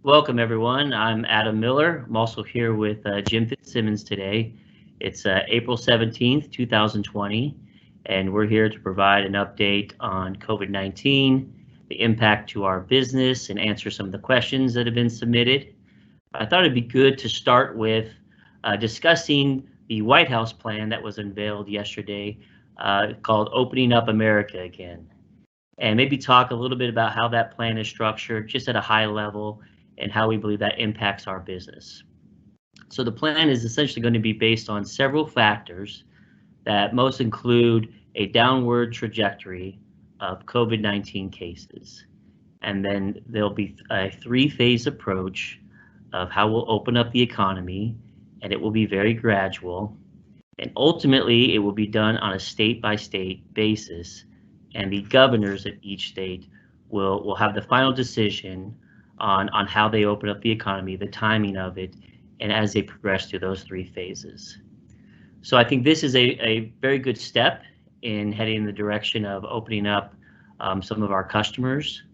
Welcome, everyone. I'm Adam Miller. I'm also here with Jim Fitzsimmons today. It's April 17th, 2020, and we're here to provide an update on COVID-19, the impact to our business, and answer some of the questions that have been submitted. I thought it'd be good to start with discussing the White House plan that was unveiled yesterday called Opening Up America Again, and maybe talk a little bit about how that plan is structured, just at a high level, and how we believe that impacts our business. So the plan is essentially going to be based on several factors that most include a downward trajectory of COVID-19 cases. And then there'll be a three-phase approach of how we'll open up the economy, and it will be very gradual. And ultimately, it will be done on a state-by-state basis, and the governors of each state will have the final decision on how they open up the economy, the timing of it, and as they progress through those three phases. So I think this is a very good step in heading in the direction of opening up some of our customers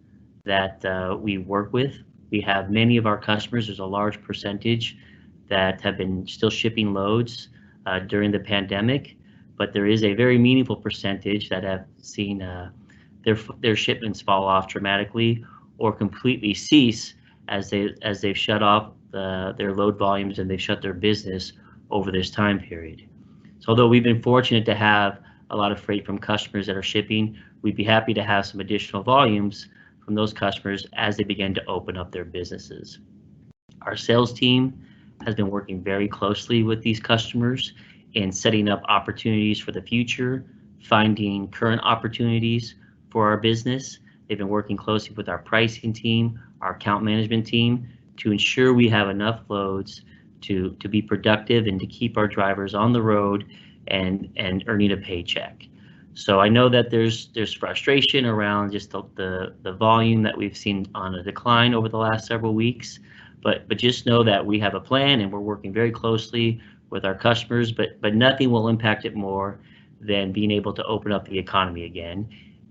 that we work with. We have many of our customers, there's a large percentage that have been still shipping loads during the pandemic, but there is a very meaningful percentage that have seen their shipments fall off dramatically or completely cease as they've shut off their load volumes and they've shut their business over this time period. So although we've been fortunate to have a lot of freight from customers that are shipping, we'd be happy to have some additional volumes from those customers as they begin to open up their businesses. Our sales team has been working very closely with these customers in setting up opportunities for the future, finding current opportunities for our business. They've been working closely with our pricing team, our account management team, to ensure we have enough loads to be productive and to keep our drivers on the road and earning a paycheck. So I know that there's frustration around just the volume that we've seen on a decline over the last several weeks, but just know that we have a plan and we're working very closely with our customers, but nothing will impact it more than being able to open up the economy again.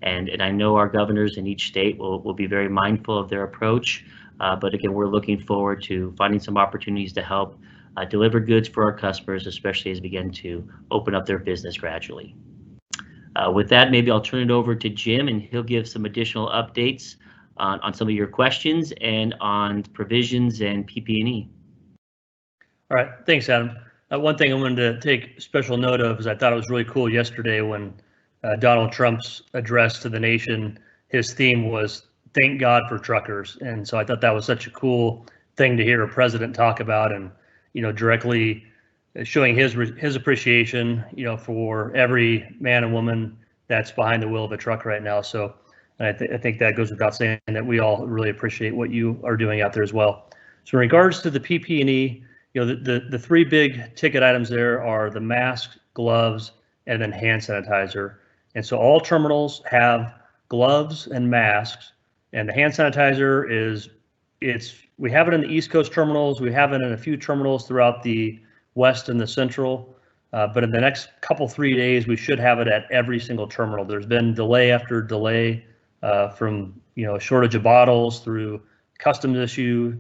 And I know our governors in each state will be very mindful of their approach. But again, we're looking forward to finding some opportunities to help deliver goods for our customers, especially as we begin to open up their business gradually. With that, maybe I'll turn it over to Jim and he'll give some additional updates on some of your questions and on provisions and PP&E. All right, thanks, Adam. One thing I wanted to take special note of is I thought it was really cool yesterday when Donald Trump's address to the nation, his theme was "Thank God for truckers," and so I thought that was such a cool thing to hear a president talk about, and directly showing his appreciation, for every man and woman that's behind the wheel of a truck right now. So I think that goes without saying that we all really appreciate what you are doing out there as well. So in regards to the PP&E, the three big ticket items there are the masks, gloves, and then hand sanitizer. And so all terminals have gloves and masks, and the hand sanitizer we have it in the East Coast terminals, we have it in a few terminals throughout the West and the Central, but in the next 3 days, we should have it at every single terminal. There's been delay after delay from a shortage of bottles through customs issue,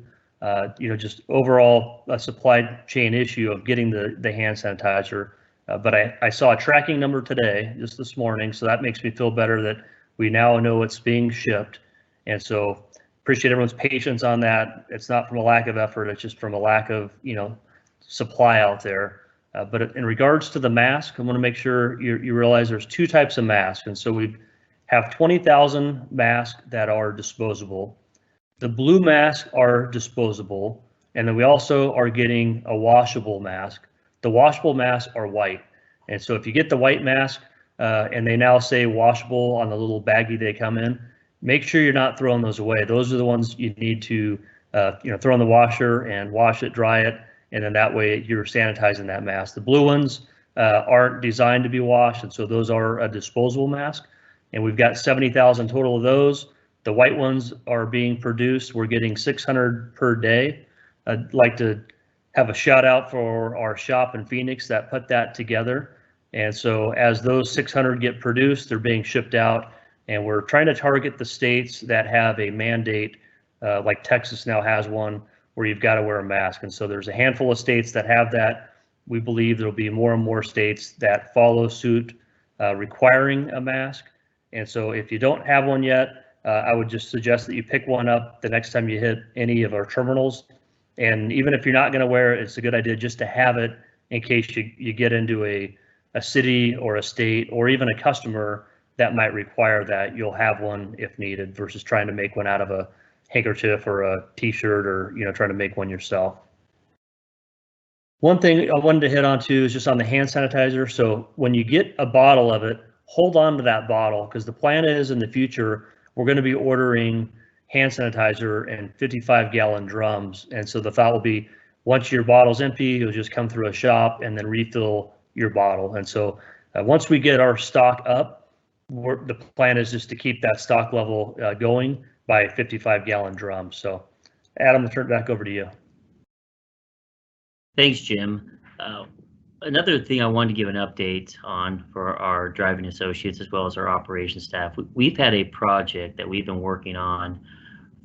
just overall a supply chain issue of getting the hand sanitizer. But I saw a tracking number today, just this morning, so that makes me feel better that we now know it's being shipped. And so appreciate everyone's patience on that. It's not from a lack of effort, it's just from a lack of supply out there. But in regards to the mask, I want to make sure you realize there's two types of masks. And so we have 20,000 masks that are disposable. The blue masks are disposable, and then we also are getting a washable mask. The washable masks are white. And so if you get the white mask and they now say washable on the little baggie they come in, make sure you're not throwing those away. Those are the ones you need to throw in the washer and wash it, dry it, and then that way you're sanitizing that mask. The blue ones aren't designed to be washed, and so those are a disposable mask. And we've got 70,000 total of those. The white ones are being produced. We're getting 600 per day. I'd like to have a shout out for our shop in Phoenix that put that together. And so as those 600 get produced, they're being shipped out, and we're trying to target the states that have a mandate like Texas now has one where you've got to wear a mask. And so there's a handful of states that have that. We believe there'll be more and more states that follow suit requiring a mask. And so if you don't have one yet, I would just suggest that you pick one up the next time you hit any of our terminals. And even if you're not going to wear it, it's a good idea just to have it in case you get into a city or a state or even a customer that might require that. You'll have one if needed versus trying to make one out of a handkerchief or a t-shirt or trying to make one yourself. One thing I wanted to hit on too is just on the hand sanitizer. So when you get a bottle of it, hold on to that bottle, because the plan is in the future we're going to be ordering hand sanitizer in 55-gallon drums. And so the thought will be, once your bottle's empty, you'll just come through a shop and then refill your bottle. And so once we get our stock up, the plan is just to keep that stock level going by 55-gallon drums. So Adam, I'll turn it back over to you. Thanks, Jim. Another thing I wanted to give an update on for our driving associates as well as our operations staff. We've had a project that we've been working on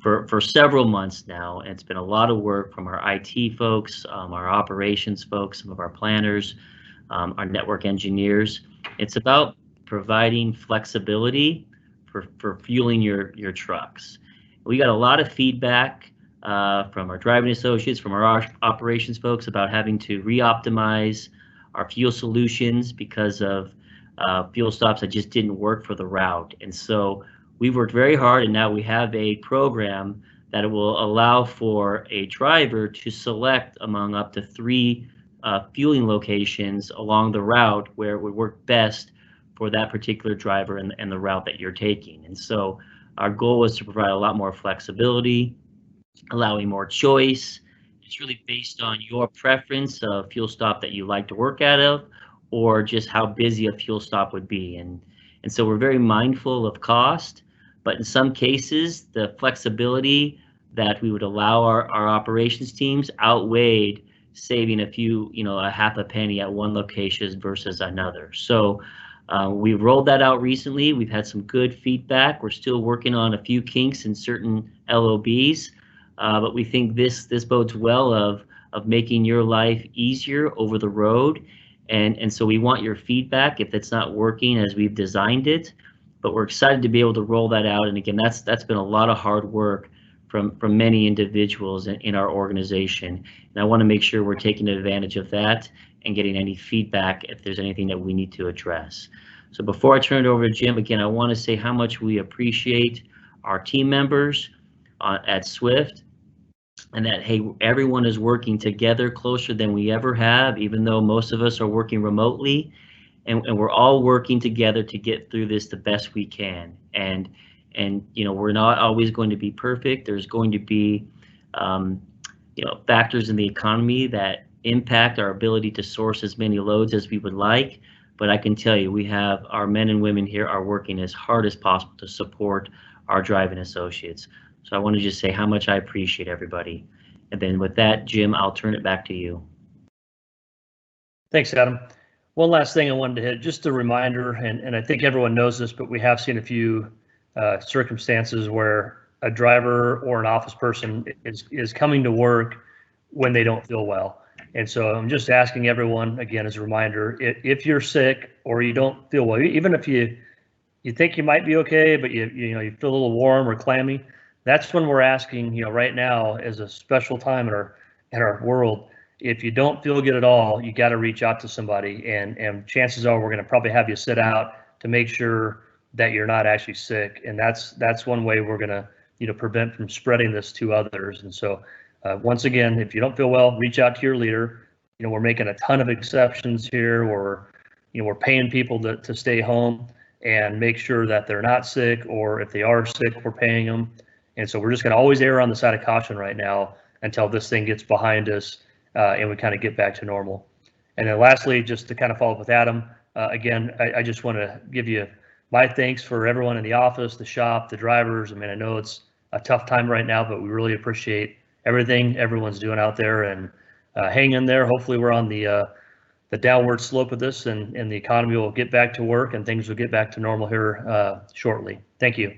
for several months now, and it's been a lot of work from our IT folks, our operations folks, some of our planners, our network engineers. It's about providing flexibility for fueling your trucks. We got a lot of feedback from our driving associates, from our operations folks about having to re-optimize our fuel solutions because of fuel stops that just didn't work for the route. And so we've worked very hard, and now we have a program that will allow for a driver to select among up to 3 fueling locations along the route where it would work best for that particular driver and the route that you're taking. And so our goal was to provide a lot more flexibility, allowing more choice. It's really based on your preference of fuel stop that you like to work out of, or just how busy a fuel stop would be. And so we're very mindful of cost, but in some cases, the flexibility that we would allow our operations teams outweighed saving a half a penny at one location versus another. So we rolled that out recently. We've had some good feedback. We're still working on a few kinks in certain LOBs, but we think this bodes well of making your life easier over the road. And so we want your feedback if it's not working as we've designed it, but we're excited to be able to roll that out. And again, that's been a lot of hard work from many individuals in our organization. And I want to make sure we're taking advantage of that and getting any feedback if there's anything that we need to address. So before I turn it over to Jim, again, I want to say how much we appreciate our team members at Swift, and that, hey, everyone is working together closer than we ever have, even though most of us are working remotely, and we're all working together to get through this the best we can. And we're not always going to be perfect. There's going to be factors in the economy that impact our ability to source as many loads as we would like. But I can tell you, we have our men and women here are working as hard as possible to support our driving associates. So I want to just say how much I appreciate everybody. And then with that, Jim, I'll turn it back to you. Thanks, Adam. One last thing I wanted to hit, just a reminder, and I think everyone knows this, but we have seen a few circumstances where a driver or an office person is coming to work when they don't feel well. And so I'm just asking everyone, again, as a reminder, if you're sick or you don't feel well, even if you think you might be okay, but you feel a little warm or clammy, that's when we're asking, right now is a special time in our world. If you don't feel good at all, you got to reach out to somebody, and chances are we're going to probably have you sit out to make sure that you're not actually sick. And that's one way we're going to prevent from spreading this to others. And so once again, if you don't feel well, reach out to your leader. We're making a ton of exceptions here, or we're paying people to stay home and make sure that they're not sick, or if they are sick, we're paying them. And so we're just going to always err on the side of caution right now until this thing gets behind us and we kind of get back to normal. And then lastly, just to kind of follow up with Adam, again, I just want to give you my thanks for everyone in the office, the shop, the drivers. I mean, I know it's a tough time right now, but we really appreciate everything everyone's doing out there, and hang in there. Hopefully we're on the downward slope of this, and the economy will get back to work and things will get back to normal here shortly. Thank you.